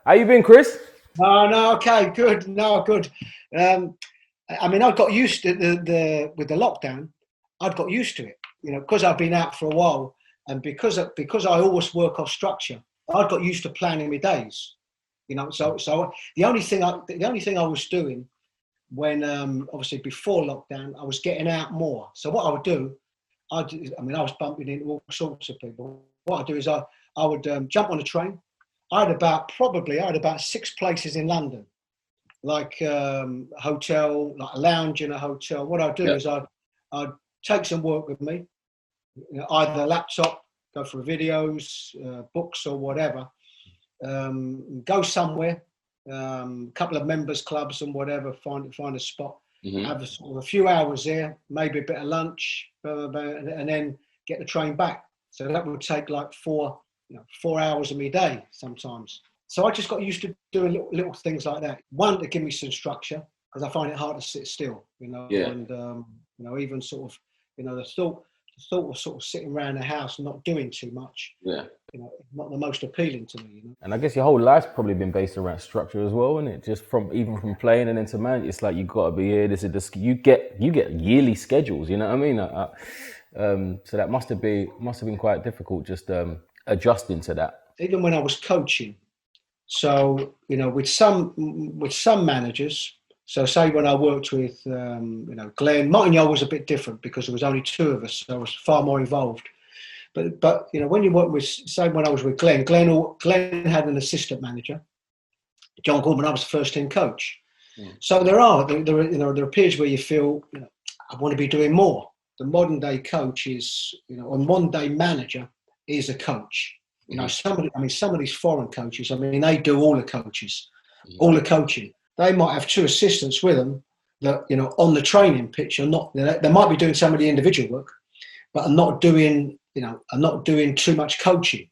How you been, Chris? No, okay, good. No, good. I mean, I got used to with the lockdown. I'd got used to it, because I've been out for a while, and because I always work off structure. I got used to planning my days, So the only thing I was doing when obviously before lockdown, I was getting out more. So what I would do, I was bumping into all sorts of people. What I'd do is I would jump on a train. I had about 6 places in London, like a hotel, like a lounge in a hotel. What I'd do is I'd take some work with me, either a laptop, go for videos, books or whatever, go somewhere, a couple of members clubs and whatever, find a spot, have a few hours there, maybe a bit of lunch, and then get the train back. So that would take like 4 hours of my day sometimes. So I just got used to doing little things like that. One, to give me some structure, because I find it hard to sit still, and even sort of, the thought of sort of sitting around the house and not doing too much, not the most appealing to me. And I guess your whole life's probably been based around structure as well, isn't it? Just from playing and into man, it's like you got to be here. This is this. You get yearly schedules. You know what I mean? So that must have been quite difficult, just adjusting to that. Even when I was coaching, so with some managers. So say when I worked with Glenn, Martin was a bit different because there was only 2 of us, so I was far more involved. But when you work with, say when I was with Glenn had an assistant manager, John Gorman. I was the first team coach. So there are periods where you feel I want to be doing more. The modern day coach is a modern day manager is a coach. Some of these foreign coaches, they do all the coaches, all the coaching. They might have 2 assistants with them that, on the training pitch are not, they might be doing some of the individual work, but are not doing too much coaching,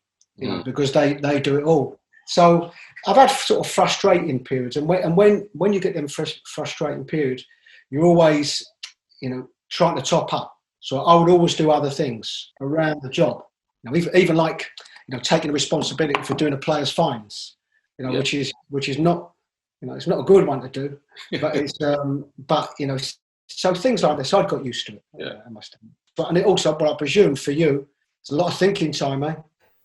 because they do it all. So I've had sort of frustrating periods. And when you get them frustrating periods, you're always, trying to top up. So I would always do other things around the job. Even like, taking the responsibility for doing a player's fines, which is not, it's not a good one to do, but it's, so things like this, I got used to it. I must admit. But I presume for you, it's a lot of thinking time, eh?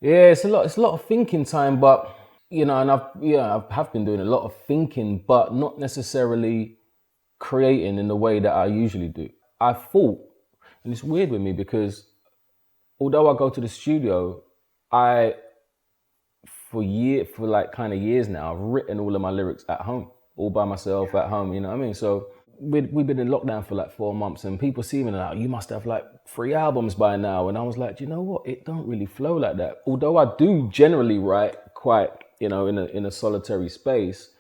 Yeah, it's a lot of thinking time, but and I have been doing a lot of thinking, but not necessarily creating in the way that I usually do. I thought, and it's weird with me because although I go to the studio, for years now, I've written all of my lyrics at home, all by myself at home, you know what I mean? So we've been in lockdown for like 4 months, and people see me and like, you must have like 3 albums by now. And I was like, you know what? It don't really flow like that. Although I do generally write quite, in a solitary space,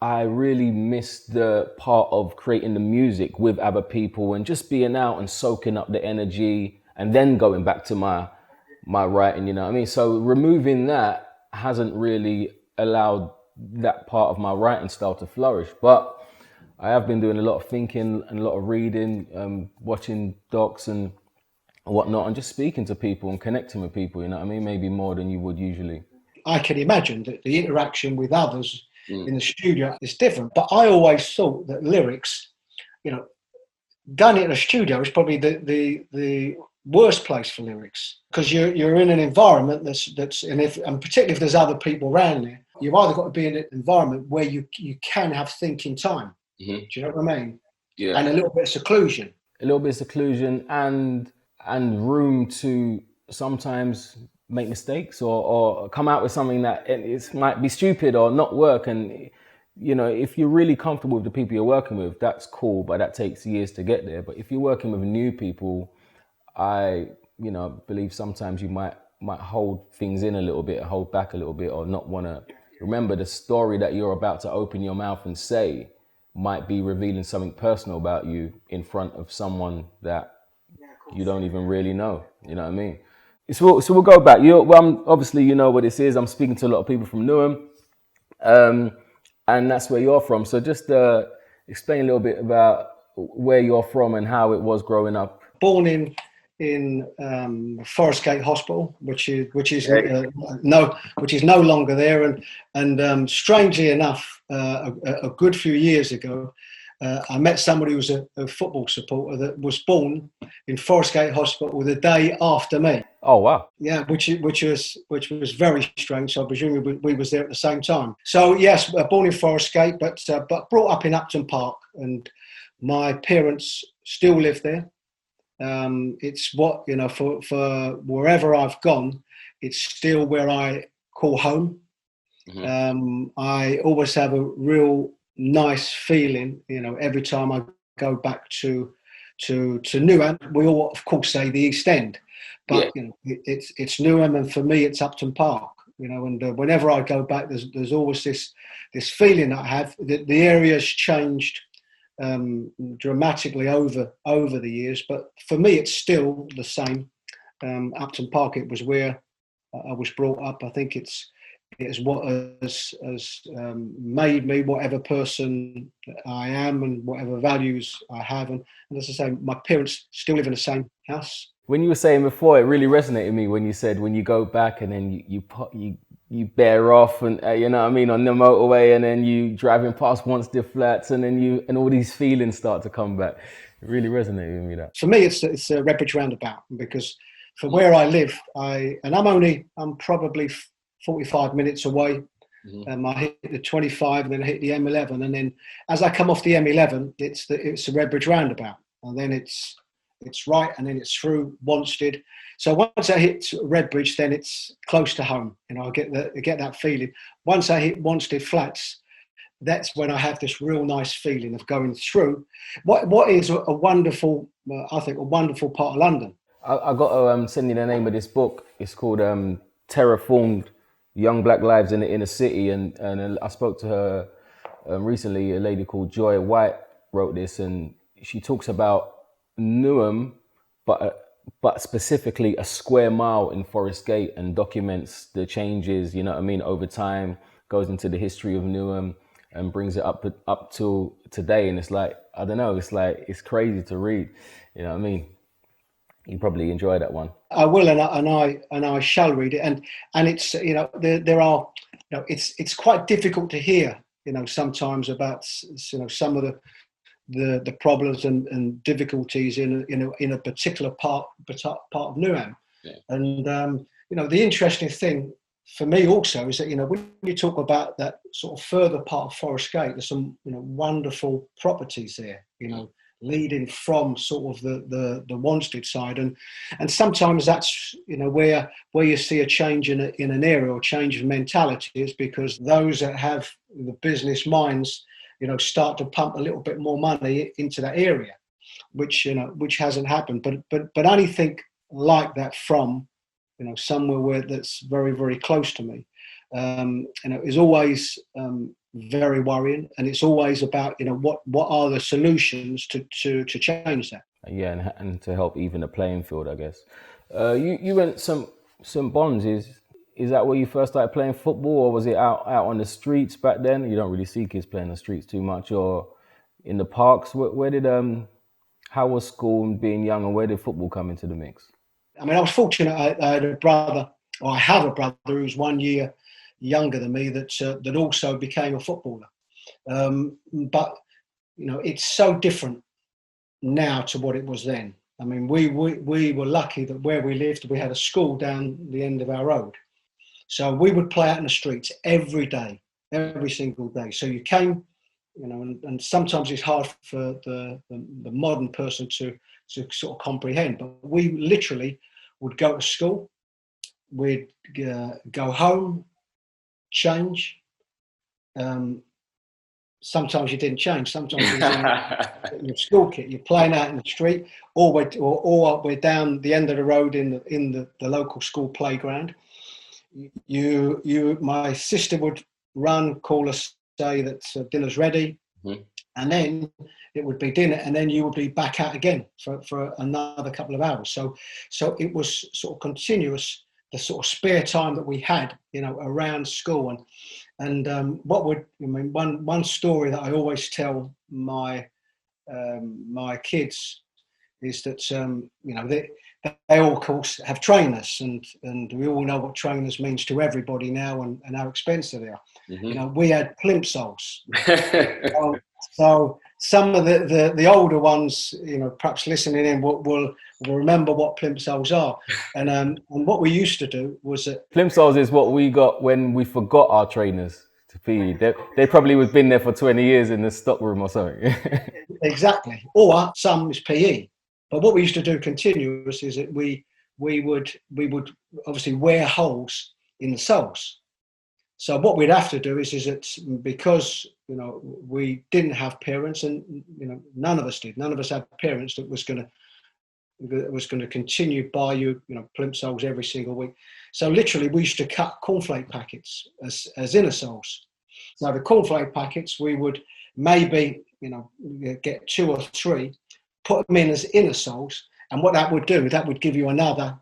I really miss the part of creating the music with other people and just being out and soaking up the energy and then going back to my writing, you know what I mean? So removing that hasn't really allowed that part of my writing style to flourish. But I have been doing a lot of thinking and a lot of reading, watching docs and whatnot, and just speaking to people and connecting with people, you know what I mean? Maybe more than you would usually. I can imagine that the interaction with others in the studio is different. But I always thought that lyrics, done in a studio is probably the worst place for lyrics, because you're in an environment that's and particularly if there's other people around there, you've either got to be in an environment where you can have thinking time. Do you know what I mean? Yeah. And a little bit of seclusion. And room to sometimes make mistakes or come out with something that it might be stupid or not work. And if you're really comfortable with the people you're working with, that's cool, but that takes years to get there. But if you're working with new people, I believe sometimes you might hold things in a little bit, hold back a little bit, or not want to remember the story that you're about to open your mouth and say might be revealing something personal about you in front of someone that you don't even really know. You know what I mean? So we'll go back. Obviously you know what this is. I'm speaking to a lot of people from Newham, and that's where you're from. So just explain a little bit about where you're from and how it was growing up. Born in in Forest Gate Hospital, which is no longer there. And strangely enough, a good few years ago, I met somebody who was a football supporter that was born in Forest Gate Hospital the day after me. Oh wow! Yeah, which was very strange. So I presume we was there at the same time. So yes, born in Forest Gate, but brought up in Upton Park, and my parents still live there. It's what, for wherever I've gone, it's still where I call home. I always have a real nice feeling, every time I go back to Newham. We all, of course, say the East End, but it's Newham, and for me, it's Upton Park. And whenever I go back, there's always this feeling that I have. The area's changed dramatically over the years, but for me, it's still the same. Upton Park, it was where I was brought up. I think it's what has made me whatever person I am and whatever values I have. And as I say, my parents still live in the same house. When you were saying before, it really resonated with me when you said when you go back and then you bear off and you know what I mean, on the motorway, and then you driving past Wanstead Flats, and then and all these feelings start to come back. It really resonated with me, that. For me, it's a Wreckage roundabout, because for where I live, I'm probably 45 minutes away. I hit the 25 and then I hit the M11, and then as I come off the M11, it's the Wreckage roundabout, and then it's right, and then it's through Wanstead. So once I hit Redbridge, then it's close to home. I get that feeling. Once I hit Wanstead Flats, that's when I have this real nice feeling of going through what is a wonderful, I think, a wonderful part of London. I got to send you the name of this book. It's called Terraformed: Young Black Lives in the Inner City, and I spoke to her recently. A lady called Joy White wrote this, and she talks about Newham, but specifically a square mile in Forest Gate, and documents the changes, over time, goes into the history of Newham and brings it up till today. And it's like, I don't know, it's crazy to read, You probably enjoy that one. I will, and I shall read it. And it's, there are, it's quite difficult to hear, sometimes about, some of the problems and difficulties in a particular part of Newham. Yeah. And the interesting thing for me also is that when you talk about that sort of further part of Forest Gate, there's some wonderful properties there, leading from sort of the Wanstead side, and sometimes that's where you see a change in an area, or change of mentalities, because those that have the business minds start to pump a little bit more money into that area, which hasn't happened. But anything like that from somewhere where that's very, very close to me, is always very worrying, and it's always about what are the solutions to change that. Yeah, and to help even the playing field, I guess. You went St. Bonds. Is that where you first started playing football, or was it out on the streets back then? You don't really see kids playing on the streets too much, or in the parks. Where did how was school and being young, and where did football come into the mix? I mean, I was fortunate. I had a brother, or I have a brother who's 1 year younger than me that also became a footballer. But it's so different now to what it was then. I mean, we were lucky that where we lived, we had a school down the end of our road. So we would play out in the streets every day, every single day. So you came, and sometimes it's hard for the modern person to sort of comprehend. But we literally would go to school, we'd go home, change. Sometimes you didn't change. Sometimes you was in your school kit. You're playing out in the street, or we're down the end of the road in the local school playground. My sister would run, call us, say that dinner's ready, and then it would be dinner, and then you would be back out again for another couple of hours. So it was sort of continuous, the sort of spare time that we had, around school. And one story that I always tell my kids is that they all, of course, have trainers, and we all know what trainers means to everybody now, and how expensive they are. Mm-hmm. We had Blimp Cells. So some of the older ones, perhaps listening in, will remember what Blimp Cells are. And what we used to do was that Blimp Cells is what we got when we forgot our trainers to feed. They probably would have been there for 20 years in the stock room or something. Exactly. Or some is PE. But what we used to do continuous is that we would obviously wear holes in the soles. So what we'd have to do is that because we didn't have parents, and none of us did. None of us had parents that was going to continue buy you Blimp Cells every single week. So literally, we used to cut cornflake packets as inner soles. Now the cornflake packets, we would maybe get 2 or 3, put them in as inner soles, and what that would do, that would give you another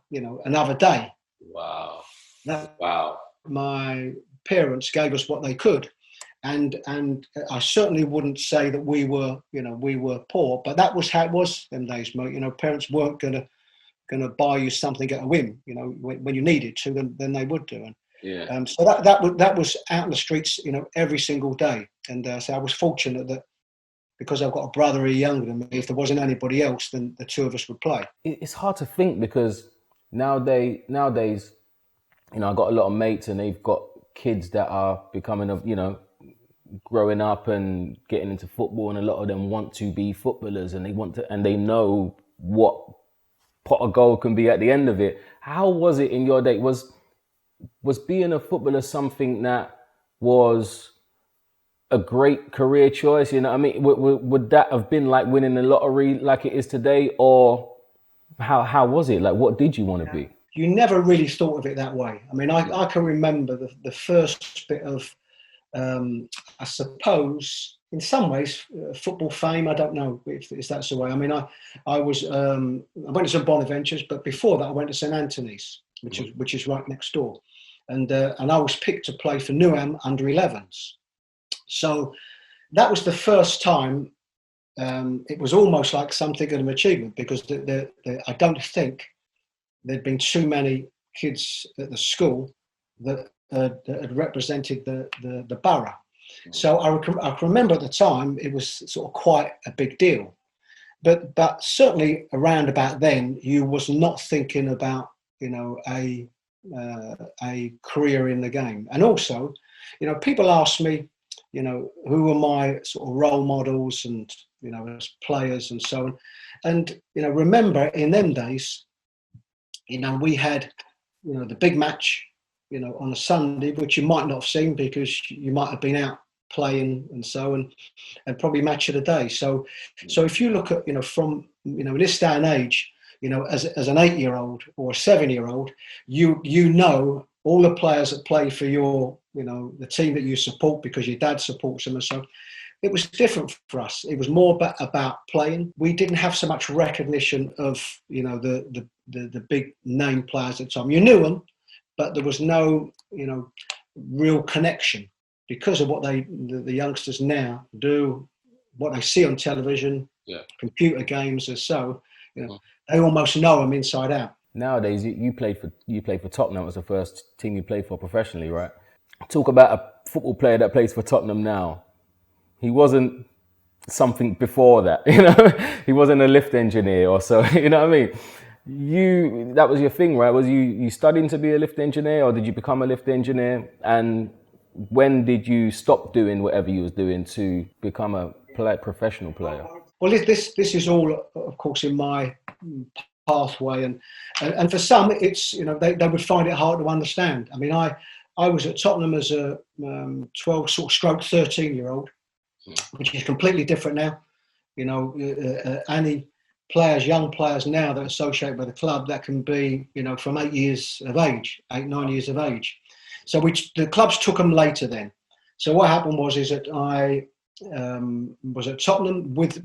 day. Wow. Wow. My parents gave us what they could, and I certainly wouldn't say that we were poor, but that was how it was them days, mate. Parents weren't gonna buy you something at a whim. When you needed to, then they would do. And so that was out in the streets, every single day. And so I was fortunate that because I've got a brother who's younger than me, if there wasn't anybody else, then the two of us would play. It's hard to think because nowadays, I've got a lot of mates and they've got kids that are becoming growing up and getting into football, and a lot of them want to be footballers, and they know what pot of gold can be at the end of it. How was it in your day? Was being a footballer something that was a great career choice? Would that have been like winning the lottery like it is today, or how was it? Like, what did you want to be? You never really thought of it that way. I can remember the first bit of, I suppose, in some ways, football fame. I don't know if that's the way. I went to St Bonaventures, but before that, I went to St Anthony's, which is right next door, and I was picked to play for Newham under 11s. So that was the first time. It was almost like something of an achievement, because I don't think there'd been too many kids at the school that had represented the borough. So I can remember at the time it was sort of quite a big deal. But certainly around about then, you was not thinking about a career in the game. And also, people ask me, who were my sort of role models and as players and so on. And remember in them days, we had the big match on a Sunday, which you might not have seen because you might have been out playing and so on, and probably match of the day. So if you look at from in this day and age, as an 8-year-old or a 7-year-old, you all the players that play for your the team that you support because your dad supports them and so on. It was different for us. It was more about playing. We didn't have so much recognition of the big name players at the time. You knew them, but there was no real connection because of what the youngsters now do, what they see on television, computer games, and so they almost know them inside out. Nowadays, you played for Tottenham. That was the first team you played for professionally, right? Talk about a football player that plays for Tottenham now. He wasn't something before that, He wasn't a lift engineer or so, you know what I mean? That was your thing, right? Was you studying to be a lift engineer, or did you become a lift engineer? And when did you stop doing whatever you was doing to become a professional player? Well, this is all, of course, in my pathway, and for some, it's they would find it hard to understand. I was at Tottenham as a 12 sort of stroke 13-year-old, which is completely different now. Any young players now that are associated with the club, that can be from 8 years of age, 8-9 years of age. So the clubs took them later then. So what happened was that I was at Tottenham with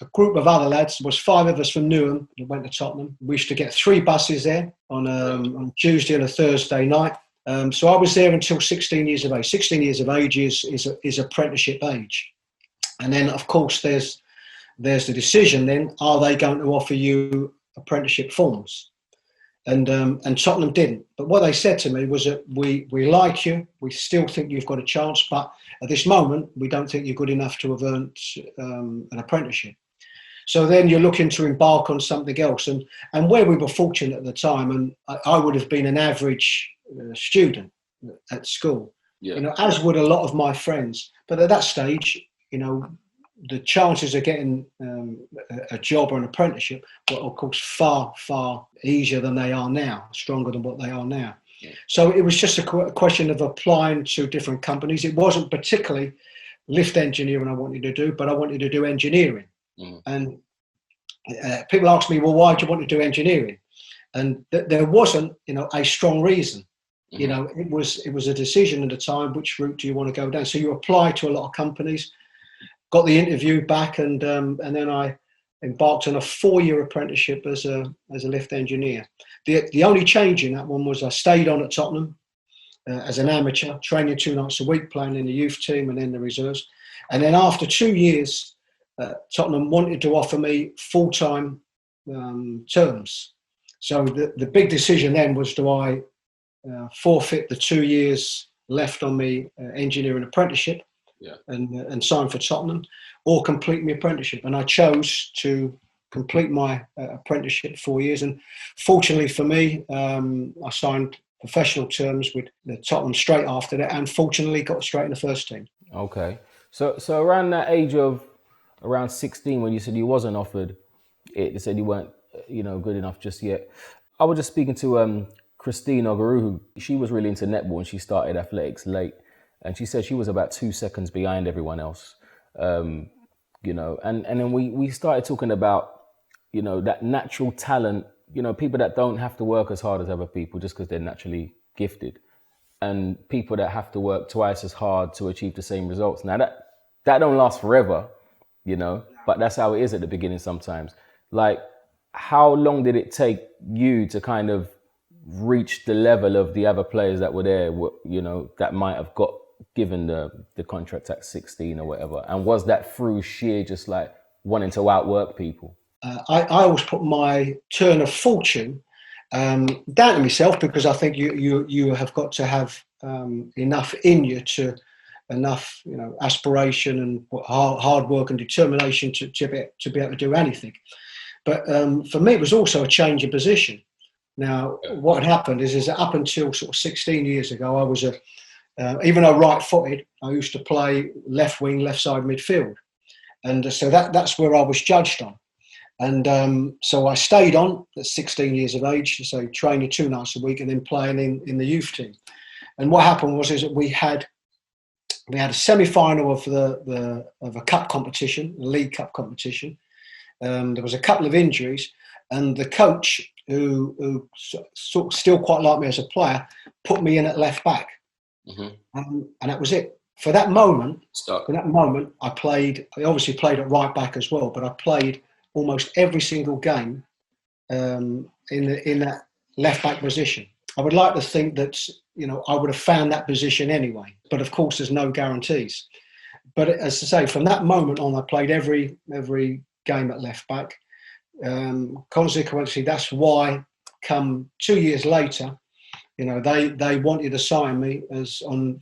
a group of other lads. There was 5 of us from Newham that went to Tottenham. We used to get 3 buses there on Tuesday and a Thursday night. So I was there until 16 years of age. 16 years of age is apprenticeship age. And then, of course, there's there's the decision then, are they going to offer you apprenticeship forms? And Tottenham didn't. But what they said to me was that we like you, we still think you've got a chance, but at this moment, we don't think you're good enough to have earned an apprenticeship. So then you're looking to embark on something else. And where we were fortunate at the time, and I would have been an average student at school, as would a lot of my friends. But at that stage, the chances of getting a job or an apprenticeship were, of course, far, far easier than they are now, stronger than what they are now. Yeah. So it was just a question of applying to different companies. It wasn't particularly lift engineering I wanted to do, but I wanted to do engineering. Mm. And people ask me, well, why do you want to do engineering? And there wasn't, a strong reason. Mm-hmm. It was a decision at the time, which route do you want to go down? So you apply to a lot of companies, got the interview back, and then I embarked on a 4-year apprenticeship as a lift engineer. The only change in that one was I stayed on at Tottenham as an amateur, training 2 nights a week, playing in the youth team and then the reserves. And then after 2 years, Tottenham wanted to offer me full-time terms. So the big decision then was, do I forfeit the 2 years left on me engineering apprenticeship and sign for Tottenham, or complete my apprenticeship? And I chose to complete my apprenticeship 4 years. And fortunately for me, I signed professional terms with the Tottenham straight after that, and fortunately got straight in the first team. Okay. So around that age of around 16, when you said you wasn't offered it, you said you weren't, good enough just yet. I was just speaking to Christine Ogaru. She was really into netball and she started athletics late. And she said she was about 2 seconds behind everyone else. And then we started talking about, that natural talent, people that don't have to work as hard as other people just because they're naturally gifted, and people that have to work twice as hard to achieve the same results. Now that don't last forever, but that's how it is at the beginning sometimes. Like, how long did it take you to kind of reach the level of the other players that were there, that might have got given the contract at 16 or whatever? And was that through sheer just like wanting to outwork people? I always put my turn of fortune down to myself, because I think you have got to have enough in you enough aspiration and hard work and determination to be able to do anything. But for me, it was also a change of position. Now, what had happened is that up until sort of 16 years ago, I was even though right-footed, I used to play left wing, left side midfield. And so that's where I was judged on. And so I stayed on at 16 years of age, so training 2 nights a week and then playing in the youth team. And what happened was that we had a semi-final of a cup competition, a League Cup competition. There was a couple of injuries, and the coach, who sort of still quite liked me as a player, put me in at left back. Mm-hmm. And that was it. For that moment, I obviously played at right back as well, but I played almost every single game in that left back position. I would like to think that I would have found that position anyway, but of course there's no guarantees. But as I say, from that moment on, I played every game at left back. Consequently, that's why come 2 years later, they wanted to sign me as on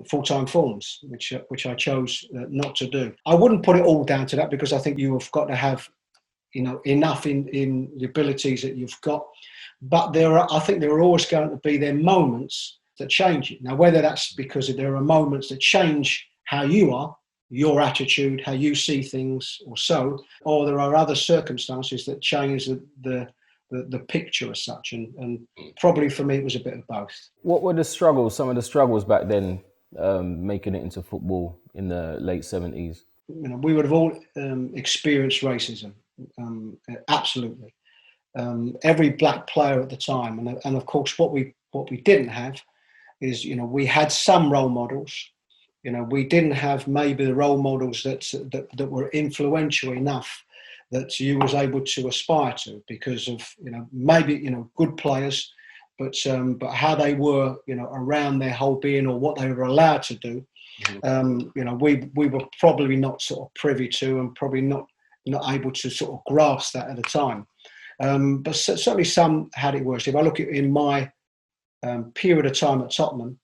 full-time forms, which I chose not to do. I wouldn't put it all down to that, because I think you have got to have enough in the abilities that you've got. But I think there are always going to be moments that change it. Now, whether that's because there are moments that change how you are, your attitude, how you see things, or there are other circumstances that change the picture as such. And probably for me, it was a bit of both. What were some of the struggles back then, making it into football in the late 70s? We would have all experienced racism, absolutely. Every black player at the time, and of course, what we didn't have is, we had some role models. We didn't have maybe the role models that were influential enough that you was able to aspire to, because of maybe good players, but how they were around their whole being, or what they were allowed to do. We were probably not sort of privy to, and probably not not able to sort of grasp that at the time. But certainly some had it worse. If I look at in my period of time at Tottenham,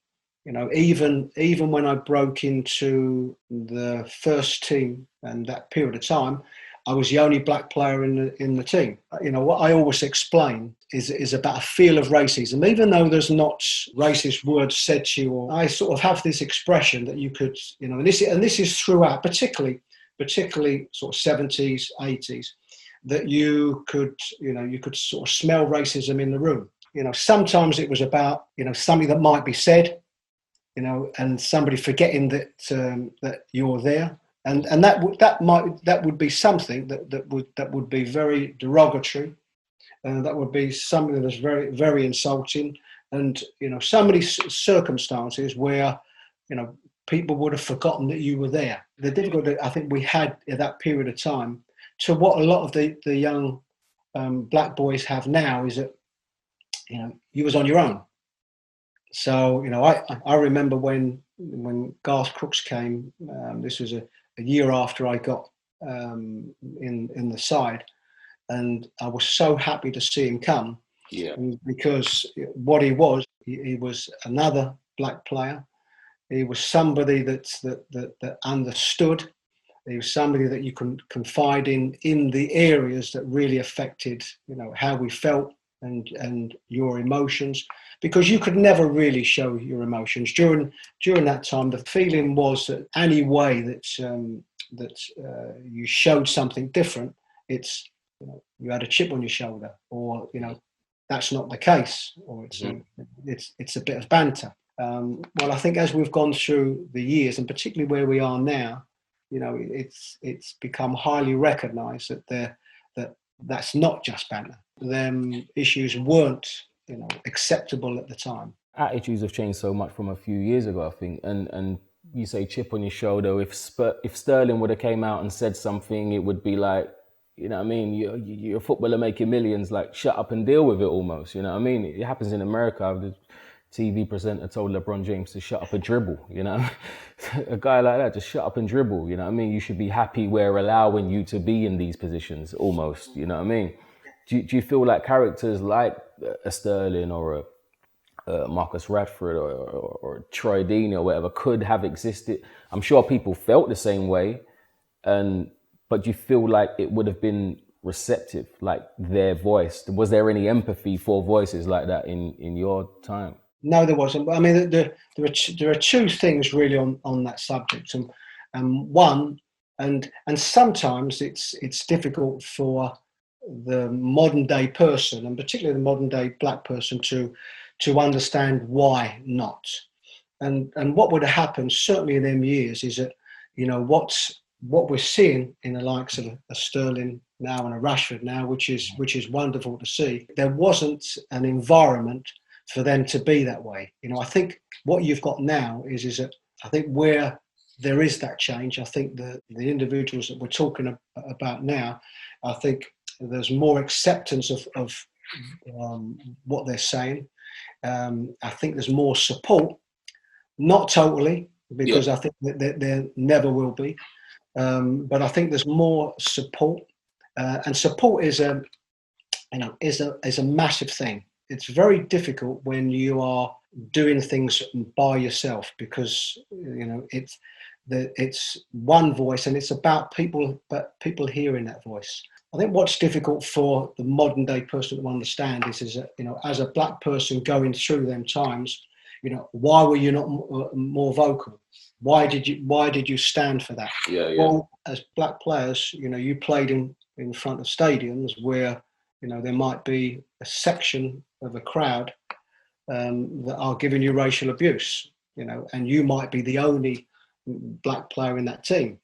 you know, even when I broke into the first team and that period of time, I was the only black player in the team. You know, what I always explain is about a feel of racism. Even though there's not racist words said to you, or I sort of have this expression that you could, you know, and this is throughout, particularly sort of 70s, 80s, that you could sort of smell racism in the room. You know, sometimes it was about, you know, something that might be said, you know, and somebody forgetting that you're there. And that would be something that would be very derogatory, and that would be something that's very, very insulting. And you know, so many circumstances where, you know, people would have forgotten that you were there. The difficulty I think we had at that period of time, to what a lot of the young black boys have now, is that, you know, you was on your own. So you know, I remember when Garth Crooks came. This was a year after I got in the side, and I was so happy to see him come. Yeah. Because what he was another black player. He was somebody that understood. He was somebody that you can confide in the areas that really affected, you know, how we felt and your emotions, because you could never really show your emotions during that time. The feeling was that any way that you showed something different, it's, you know, you had a chip on your shoulder, or, you know, that's not the case, or it's a bit of banter. Well, I think as we've gone through the years, and particularly where we are now, you know, it's become highly recognised that that's not just banter. Them issues weren't, you know, acceptable at the time. Attitudes have changed so much from a few years ago, I think. And you say chip on your shoulder. If Sterling would have came out and said something, it would be like, you know what I mean? You're a footballer making millions, like shut up and deal with it almost. You know what I mean? It happens in America. The TV presenter told LeBron James to shut up and dribble, you know? A guy like that, just shut up and dribble, you know what I mean? You should be happy we're allowing you to be in these positions almost, you know what I mean? Do you feel like characters like a Sterling or a Marcus Rashford or Troy Deeney or whatever could have existed? I'm sure people felt the same way, but do you feel like it would have been receptive, like their voice? Was there any empathy for voices like that in your time? No, there wasn't. I mean, there are two things really on that subject, and one, and sometimes it's difficult for the modern day person, and particularly the modern day black person, to understand why not. And what would have happened certainly in them years is that, you know, what we're seeing in the likes of a Sterling now and a Rashford now, which is wonderful to see. There wasn't an environment for them to be that way. You know, I think what you've got now is that I think where there is that change, I think the individuals that we're talking about now, I think there's more acceptance of what they're saying. I think there's more support, not totally, because I think that there never will be. But I think there's more support, and support is a massive thing. It's very difficult when you are doing things by yourself, because, you know, it's one voice, and it's about people hearing that voice. I think what's difficult for the modern day person to understand is that, you know, as a black person going through them times, you know, why were you not more vocal? Why did you stand for that? Well, as black players, you know, you played in front of stadiums where, you know, there might be a section of a crowd that are giving you racial abuse, you know, and you might be the only black player in that team.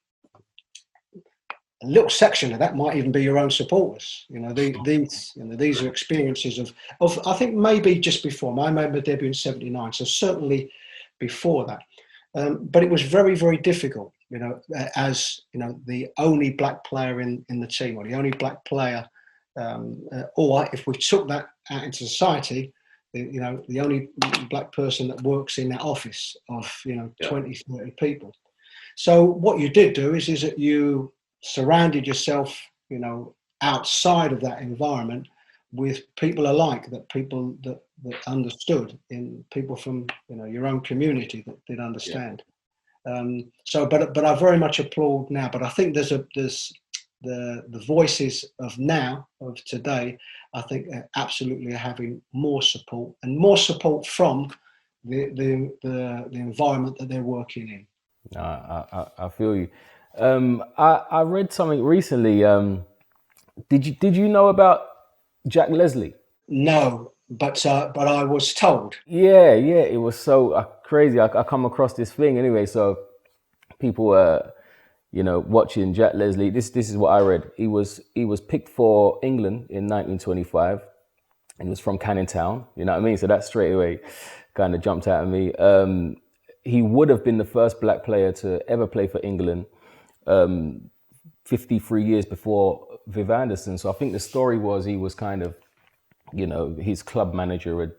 A little section of that might even be your own supporters. You know, these are experiences of I think maybe just before. I made my debut in '79, so certainly before that. But it was very, very difficult, you know, as, you know, the only black player in the team, or the only black player, or if we took that out into society, you know, the only black person that works in that office of, you know, 20, 30 people. So what you did do is that you surrounded yourself, outside of that environment with people alike, that understood, in people from your own community that did understand. But I very much applaud now. But I think there's the voices of today. I think absolutely are having more support from the environment that they're working in. I feel you. I read something recently. Did you know about Jack Leslie? No, but I was told. Yeah, it was so crazy. I come across this thing anyway. So people watching Jack Leslie. This is what I read. He was picked for England in 1925, and he was from Canning Town. You know what I mean? So that straight away kind of jumped out at me. He would have been the first black player to ever play for England, 53 years before Viv Anderson. So I think the story was he was kind of, his club manager had,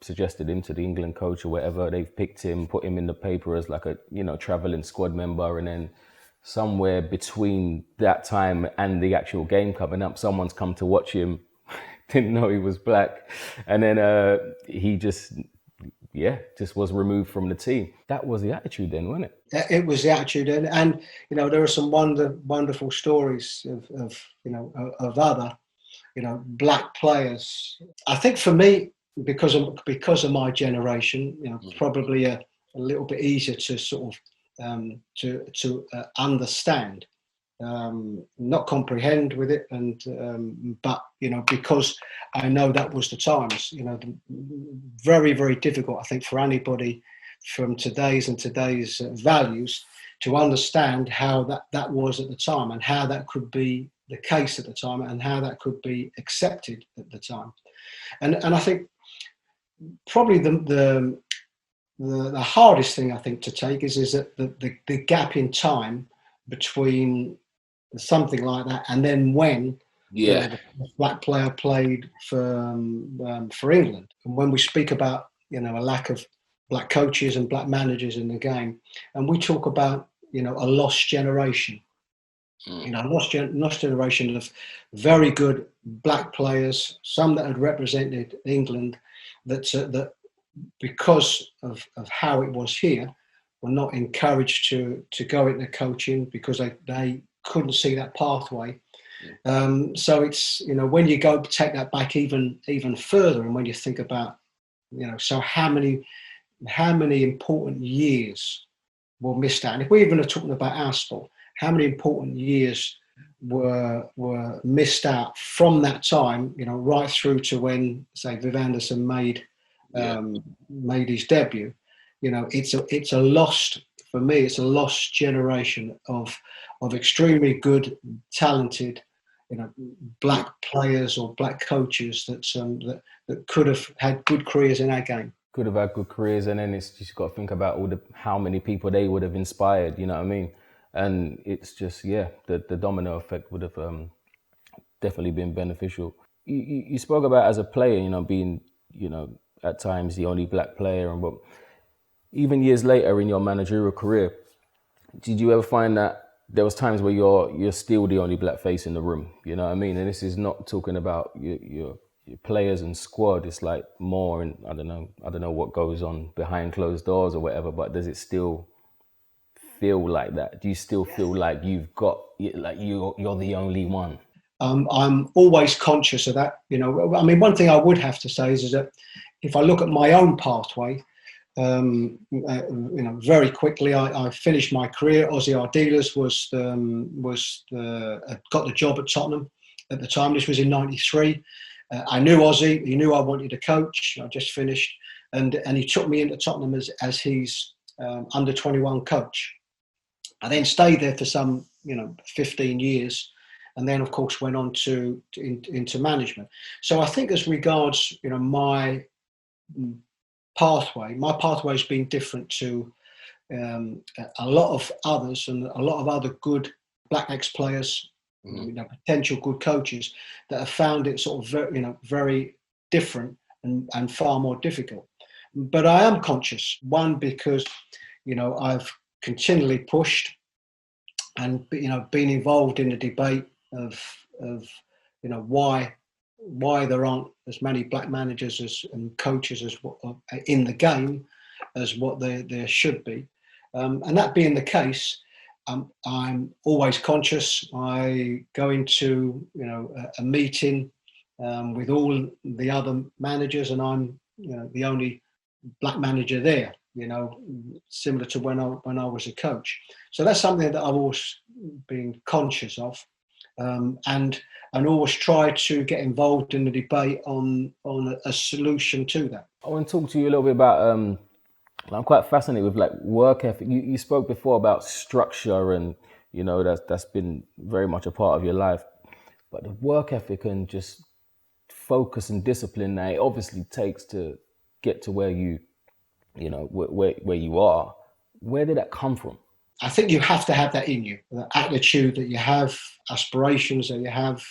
suggested him to the England coach or whatever. They've picked him, put him in the paper as like a, traveling squad member. And then somewhere between that time and the actual game coming up, someone's come to watch him, didn't know he was black. And then he just was removed from the team. That was the attitude then, wasn't it? It was the attitude. And there are some wonderful stories of other, black players. I think for me, because of my generation, probably a little bit easier to sort of to understand, not comprehend with it, and but because I know that was the times. Very, very difficult, I think, for anybody from today's values to understand how that was at the time, and how that could be the case at the time, and how that could be accepted at the time. And I think probably the hardest thing, I think, to take is that the gap in time between something like that and then when the black player played for England. And when we speak about a lack of black coaches and black managers in the game, and we talk about a lost generation, lost generation of very good black players, some that had represented England, that because of how it was here, were not encouraged to go into coaching because they couldn't see that pathway. So it's when you go take that back even further, and when you think about so how many important years were missed out. And if we even are talking about our sport, how many important years were missed out from that time, right through to when, say, Viv Anderson made his debut. It's a lost, for me, it's a lost generation of extremely good, talented, black players or black coaches that could have had good careers in our game. Could have had good careers, and then it's just got to think about how many people they would have inspired. You know what I mean? And it's just the domino effect would have definitely been beneficial. You spoke about as a player, being at times the only black player, and even years later in your managerial career, did you ever find that there was times where you're still the only black face in the room? You know what I mean? And this is not talking about your players and squad. It's like more, and I don't know what goes on behind closed doors or whatever. But does it still feel like that? Do you still feel like you've got you're the only one? I'm always conscious of that. I mean, one thing I would have to say is that if I look at my own pathway, very quickly, I finished my career. Ozzy Ardiles got the job at Tottenham at the time. This was in '93. I knew Ozzy. He knew I wanted to coach. I just finished, and he took me into Tottenham as his under 21 coach. I then stayed there for some 15 years, and then of course went on into management. So I think as regards my pathway has been different to a lot of others, and a lot of other good black ex-players, potential good coaches that have found it sort of very different and far more difficult. But I am conscious, one, because I've continually pushed and being involved in the debate of why there aren't as many black managers and coaches as in the game as what there should be, and that being the case, I'm always conscious. I go into a meeting with all the other managers, and I'm the only black manager there. Similar to when I was a coach. So that's something that I've always been conscious of, and always try to get involved in the debate on a solution to that. I want to talk to you a little bit about. I'm quite fascinated with like work ethic. You spoke before about structure, and that's been very much a part of your life. But the work ethic and just focus and discipline that it obviously takes to get to where you where you are. Where did that come from? I think you have to have that in you, the attitude that you have, aspirations that you have,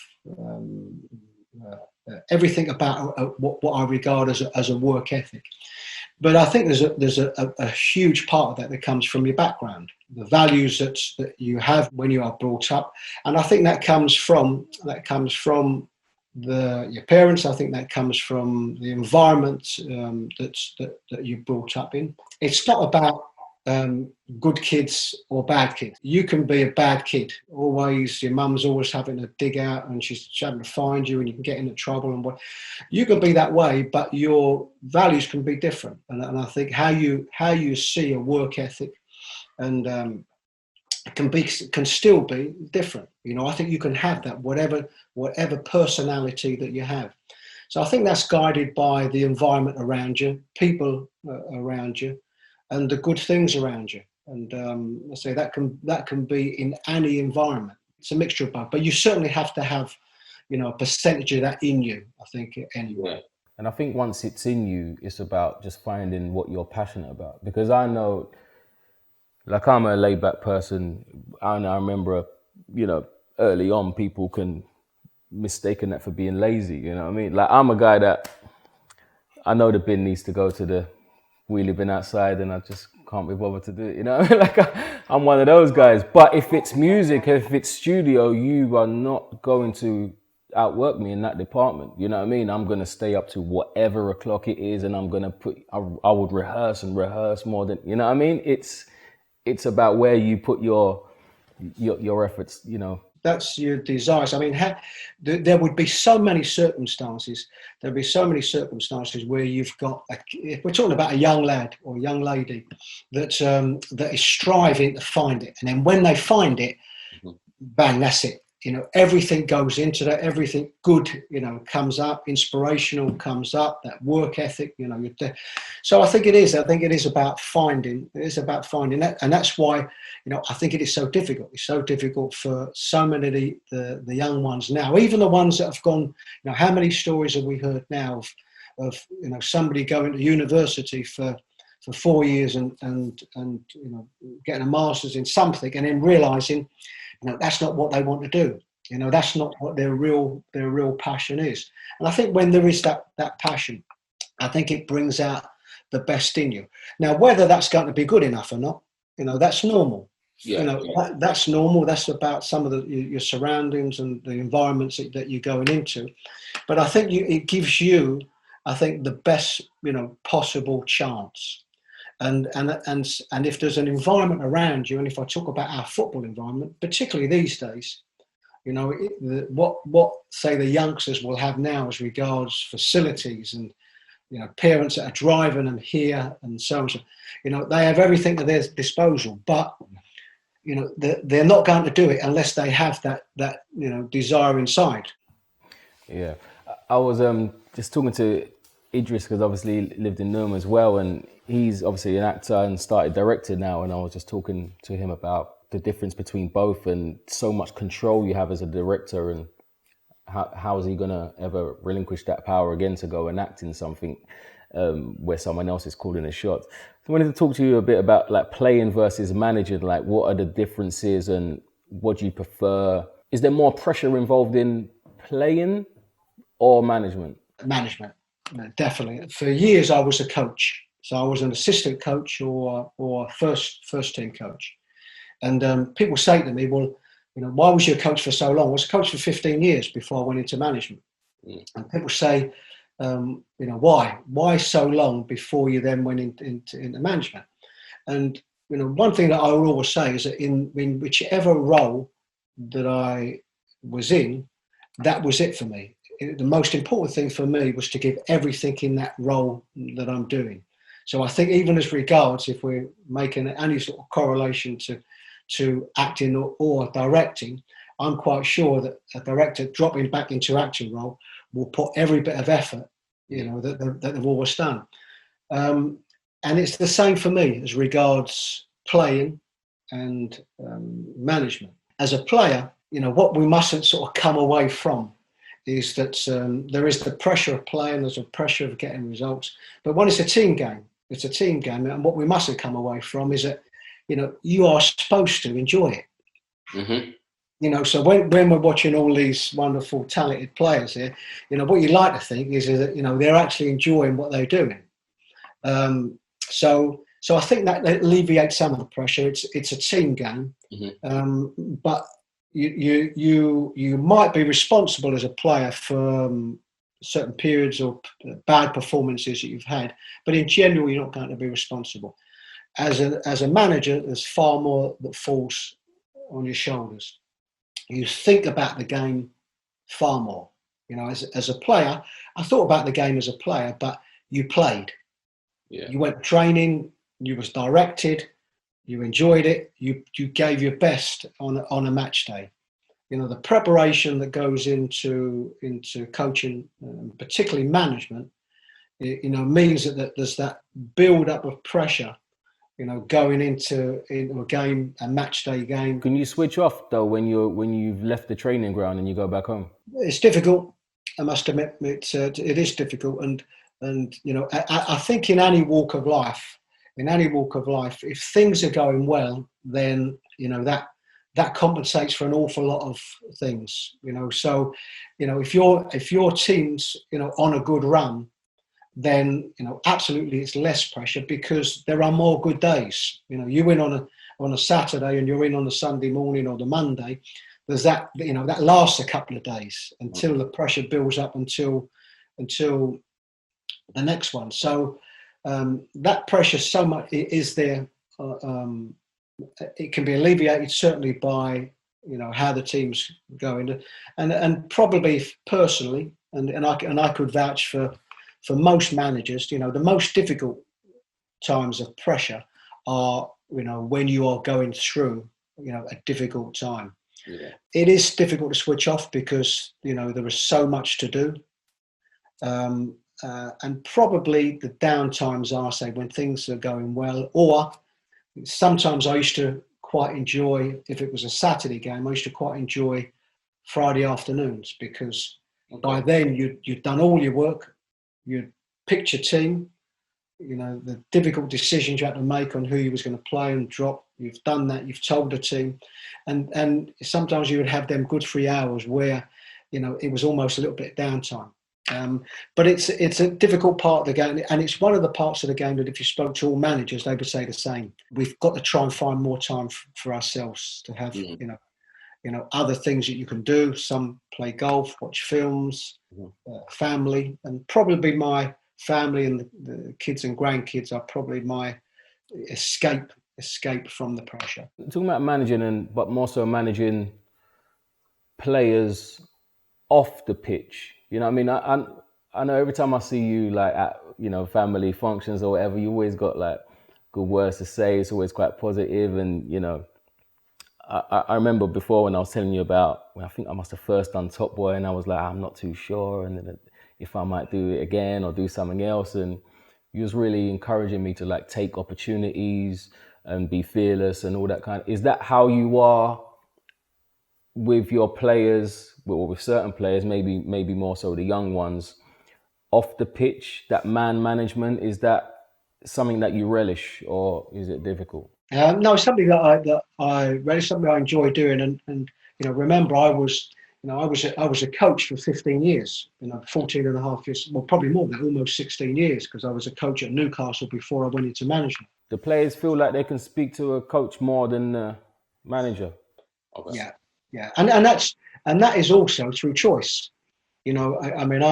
everything about what I regard as a work ethic. But I think there's a huge part of that comes from your background, the values that you have when you are brought up, and I think that comes from your parents. I think that comes from the environment that you're brought up in. It's not about good kids or bad kids. You can be a bad kid. Always, your mum's always having to dig out, and she's having to find you, and you can get into trouble. And what you can be that way, but your values can be different. And I think how you see a work ethic and can still be different. I think you can have that whatever personality that you have. So I think that's guided by the environment around you, people around you, and the good things around you. And I say that can be in any environment. It's a mixture of both, but you certainly have to have, a percentage of that in you, I think, anyway. Yeah. And I think once it's in you, it's about just finding what you're passionate about. Because I know, like, I'm a laid back person. I remember, early on, people can mistaken that for being lazy. You know what I mean? Like, I'm a guy that I know the bin needs to go to the wheelie bin outside, and I just can't be bothered to do it. Like I'm one of those guys. But if it's music, if it's studio, you are not going to outwork me in that department. You know what I mean? I'm going to stay up to whatever o'clock it is, and I'm going to I would rehearse more than, you know what I mean? It's about where you put your efforts, That's your desires. I mean, there would be so many circumstances. There'd be so many circumstances where you've got, if we're talking about a young lad or a young lady that is striving to find it, and then when they find it, bang, that's it. Everything goes into that. Everything good, comes up. Inspirational comes up. That work ethic, So I think it is. I think it is about finding. It is about finding that, and that's why, I think it is so difficult. It's so difficult for so many of the young ones now. Even the ones that have gone. How many stories have we heard now of somebody going to university for 4 years and getting a master's in something, and then realizing. That's not what they want to do. That's not what their real passion is. And I think when there is that passion, I think it brings out the best in you. Now, whether that's going to be good enough or not, that's normal. Yeah, that's normal. That's about some of your surroundings and the environments that you're going into. But I think it gives you, I think, the best possible chance. And if there's an environment around you, and if I talk about our football environment, particularly these days, what say the youngsters will have now as regards facilities and parents that are driving them here and so on. They have everything at their disposal, but they're not going to do it unless they have that desire inside. Yeah, I was just talking to Idris, because obviously he lived in Newham as well, and he's obviously an actor and started directing now, and I was just talking to him about the difference between both and so much control you have as a director, and how is he going to ever relinquish that power again to go and act in something where someone else is calling the shots. So I wanted to talk to you a bit about like playing versus managing, like what are the differences and what do you prefer? Is there more pressure involved in playing or management? Management. Definitely. For years, I was a coach. So I was an assistant coach or first team coach. And people say to me, well, why was you a coach for so long? I was a coach for 15 years before I went into management. And people say, why so long before you then went into management? And, one thing that I will always say is that in whichever role that I was in, that was it for me. The most important thing for me was to give everything in that role that I'm doing. So I think even as regards, if we're making any sort of correlation to acting or directing, I'm quite sure that a director dropping back into acting role will put every bit of effort, that they've always done. And it's the same for me as regards playing and management. As a player, what we mustn't sort of come away from is that there is the pressure of playing, there's a pressure of getting results. But when it's a team game, it's a team game. And what we mustn't come away from is that, you are supposed to enjoy it. Mm-hmm. So when we're watching all these wonderful, talented players here, what you like to think is that, they're actually enjoying what they're doing. So I think that alleviates some of the pressure. It's a team game, but you might be responsible as a player for certain periods or bad performances that you've had, but in general, you're not going to be responsible. As a manager, there's far more that falls on your shoulders. You think about the game far more. As a player, I thought about the game as a player, but you played. Yeah. You went to training, you was directed, you enjoyed it, you gave your best on a match day. The preparation that goes into coaching, particularly management, means that there's that build up of pressure, going into a game, a match day game. Can you switch off though when you've left the training ground and you go back home? It's difficult. I must admit, it is difficult, and I think in any walk of life, if things are going well, then that compensates for an awful lot of things. So if your team's on a good run, then absolutely it's less pressure because there are more good days. You win on a Saturday and you're in on a Sunday morning or the Monday. There's that that lasts a couple of days until the pressure builds up until the next one. So that pressure so much is there. It can be alleviated certainly by how the team's going, and probably personally, and I could vouch for most managers. The most difficult times of pressure are when you are going through a difficult time. Yeah. It is difficult to switch off because there is so much to do. And probably the down times are, say, when things are going well, or sometimes I used to quite enjoy, if it was a Saturday game, I used to quite enjoy Friday afternoons because by then you'd done all your work, you'd picked your team, the difficult decisions you had to make on who you was going to play and drop, you've done that, you've told the team, and sometimes you would have them good 3 hours where, it was almost a little bit downtime. But it's a difficult part of the game, and it's one of the parts of the game that if you spoke to all managers, they would say the same. We've got to try and find more time for ourselves to have, other things that you can do. Some play golf, watch films, family, and probably my family and the kids and grandkids are probably my escape from the pressure. Talking about managing, but more so managing players off the pitch. I mean, I know every time I see you like at family functions or whatever, you always got like good words to say. It's always quite positive, and I remember before when I was telling you about when I think I must have first done Top Boy, and I was like, I'm not too sure, and then if I might do it again or do something else, and you was really encouraging me to like take opportunities and be fearless and all that kind of. Is that how you are with your players, or with certain players, maybe more so the young ones, off the pitch, that man management? Is that something that you relish, or is it difficult? No, it's something that I relish, something I enjoy doing, and remember I was a coach for 15 years, 14 and a half years, well probably more than that, almost 16 years, because I was a coach at Newcastle before I went into management. The players feel like they can speak to a coach more than Manager. Okay. Yeah, and that is also through choice. You know, I mean,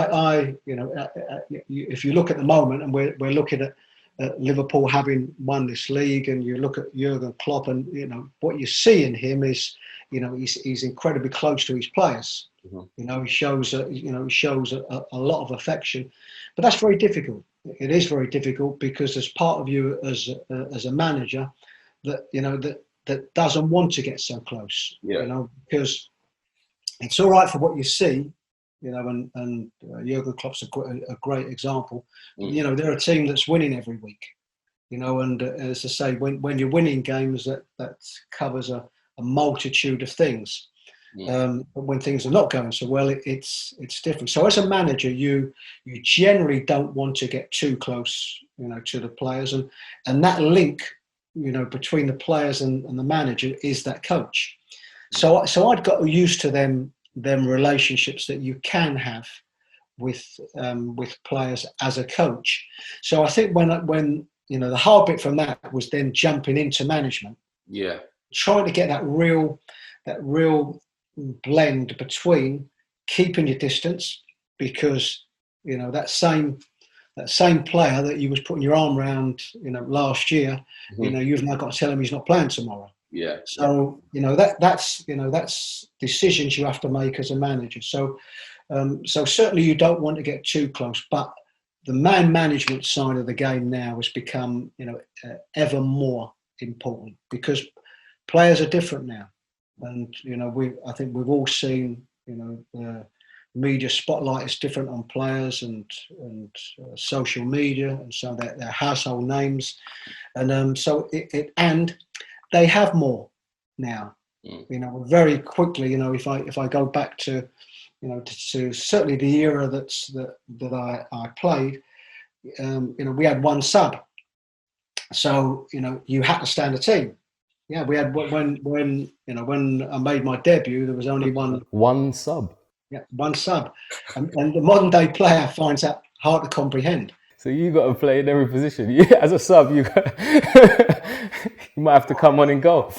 if you look at the moment, and we're looking at Liverpool having won this league, and you look at Jurgen Klopp, and you know what you see in him is, you know, he's incredibly close to his players. Mm-hmm. You know, he shows a lot of affection, but that's very difficult. It is very difficult because there's part of you as a manager that doesn't want to get so close. Yeah. You know, because it's all right for what you see. You know, and Jurgen Klopp's a great example. Mm. You know, they're a team that's winning every week. You know, and as I say, when you're winning games, that covers a multitude of things. But when things are not going so well, it's different. So as a manager, you generally don't want to get too close, you know, to the players, and that link, you know, between the players and the manager is that coach. So I'd got used to them relationships that you can have with players as a coach. So I think when you know, the hard bit from that was then jumping into management. Yeah. Trying to get that real blend between keeping your distance, because you know that same player that you was putting your arm around, you know, last year, you know, you've now got to tell him he's not playing tomorrow. Yeah. So you know that's decisions you have to make as a manager. So so certainly you don't want to get too close, but the man management side of the game now has become, you know, ever more important because players are different now. And you know, I think we've all seen, you know, the media spotlight is different on players and social media, and so they're household names, and so and they have more now. You know, very quickly. You know, if I go back to, you know, to certainly the era that I played, you know, we had one sub, so you know you had to stand a team. Yeah, we had when I made my debut, there was only one sub. Yeah, one sub, and the modern day player finds that hard to comprehend. So you got to play in every position. As a sub, you might have to come on and go.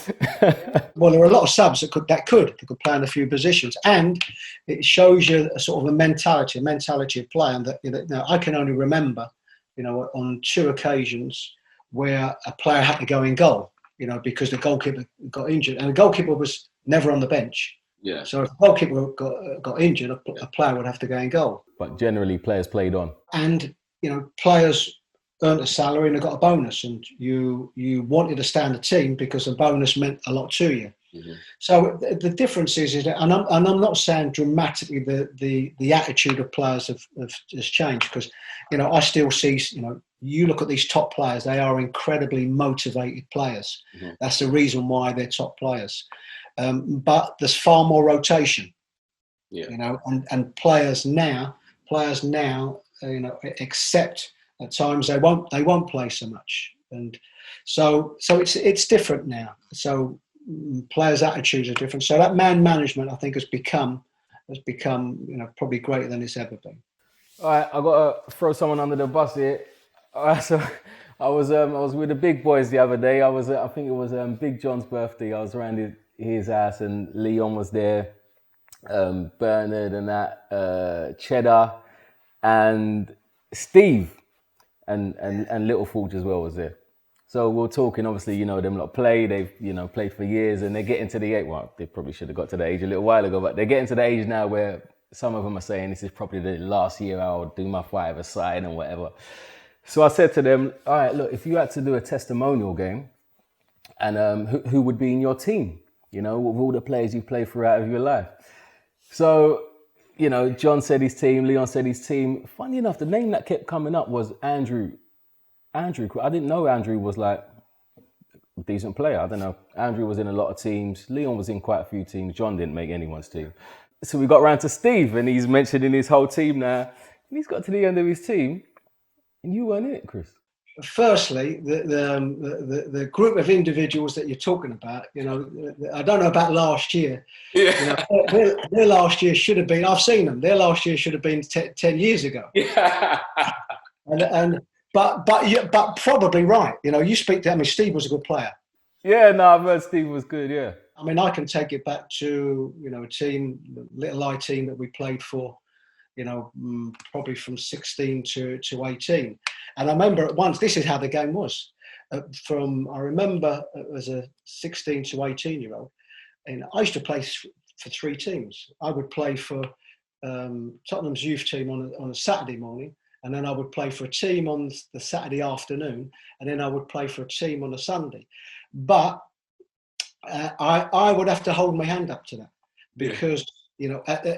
Well, there are a lot of subs that could play in a few positions, and it shows you a sort of a mentality of play. And that, you know, now I can only remember, you know, on 2 occasions where a player had to go in goal, you know, because the goalkeeper got injured, and the goalkeeper was never on the bench. Yeah. So if the goalkeeper got injured, a player would have to go in goal. But generally, players played on. And you know, players earned a salary and they got a bonus, and you wanted to stay in the team because a bonus meant a lot to you. Mm-hmm. So the difference is that, and I'm not saying dramatically the attitude of players has changed, because you know I still see, you know, you look at these top players, they are incredibly motivated players. Mm-hmm. That's the reason why they're top players. But there's far more rotation. Yeah. You know, and players now, you know, accept at times they won't play so much, and so it's different now. So players' attitudes are different. So that man management, I think, has become you know, probably greater than it's ever been. All right, I got to throw someone under the bus here. All right, so I was with the big boys the other day. I think it was Big John's birthday. I was around his house, and Leon was there, Bernard and that, Cheddar, and Steve, and Little Forge as well was there. So we're talking, obviously, you know, them lot they've, you know, played for years, and they're getting to the age, well, they probably should have got to the age a little while ago, but they're getting to the age now where some of them are saying this is probably the last year I'll do my 5-a-side and whatever. So I said to them, all right, look, if you had to do a testimonial game, and who would be in your team, you know, with all the players you've played throughout of your life. So, you know, John said his team, Leon said his team. Funny enough, the name that kept coming up was Andrew. I didn't know Andrew was like a decent player. I don't know. Andrew was in a lot of teams. Leon was in quite a few teams. John didn't make anyone's team. So we got round to Steve, and he's mentioning his whole team now. And he's got to the end of his team, and you weren't in it, Chris. Firstly, the group of individuals that you're talking about, you know, I don't know about last year. Yeah. You know, their last year should have been, I've seen them, their last year should have been 10 years ago. Yeah. But probably right. You know, you speak to, I mean, Steve was a good player. Yeah, no, I've heard Steve was good, yeah. I mean, I can take it back to, a team, the Little I team that we played for, probably from 16 to 18. And I remember at once, this is how the game was. I remember as a 16 to 18-year-old, and I used to play for three teams. I would play for Tottenham's youth team on a Saturday morning, and then I would play for a team on the Saturday afternoon, and then I would play for a team on a Sunday. But I would have to hold my hand up to that, because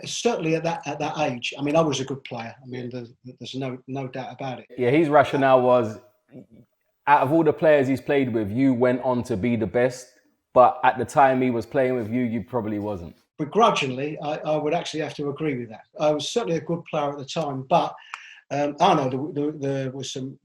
certainly at that age, I mean, I was a good player. I mean, there's no doubt about it. Yeah, his rationale was, out of all the players he's played with, you went on to be the best, but at the time he was playing with you, you probably wasn't. Begrudgingly, I would actually have to agree with that. I was certainly a good player at the time, but I know there was some,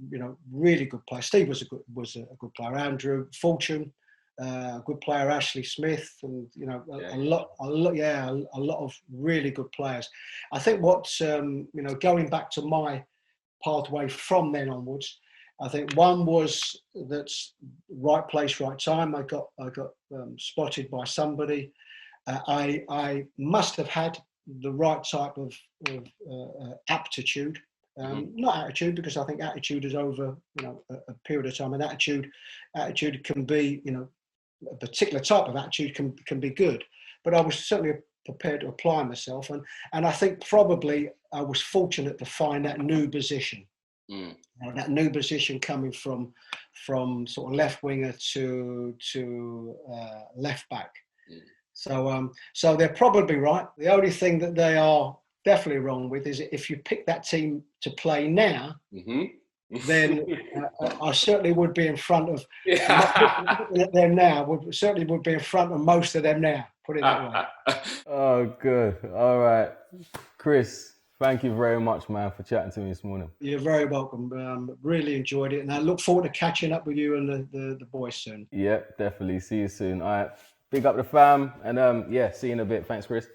really good players. Steve was a good player. Andrew, Fortune, a good player. Ashley Smith, and a lot of really good players. I think what's going back to my pathway from then onwards, I think one was that's right place, right time. I got spotted by somebody. I must have had the right type of aptitude, not attitude, because I think attitude is over a period of time. And attitude can be, a particular type of attitude can be good. But I was certainly prepared to apply myself, and I think probably I was fortunate to find that new position. That new position coming from sort of left winger to left back. So they're probably right. The only thing that they are definitely wrong with is if you pick that team to play now, then I certainly would be in front of them now. Certainly would be in front of most of them now. Put it that way. Oh, good. All right, Chris. Thank you very much, man, for chatting to me this morning. You're very welcome. Really enjoyed it, and I look forward to catching up with you and the boys soon. Yeah, definitely. See you soon. All right. Big up the fam, and see you in a bit. Thanks, Chris.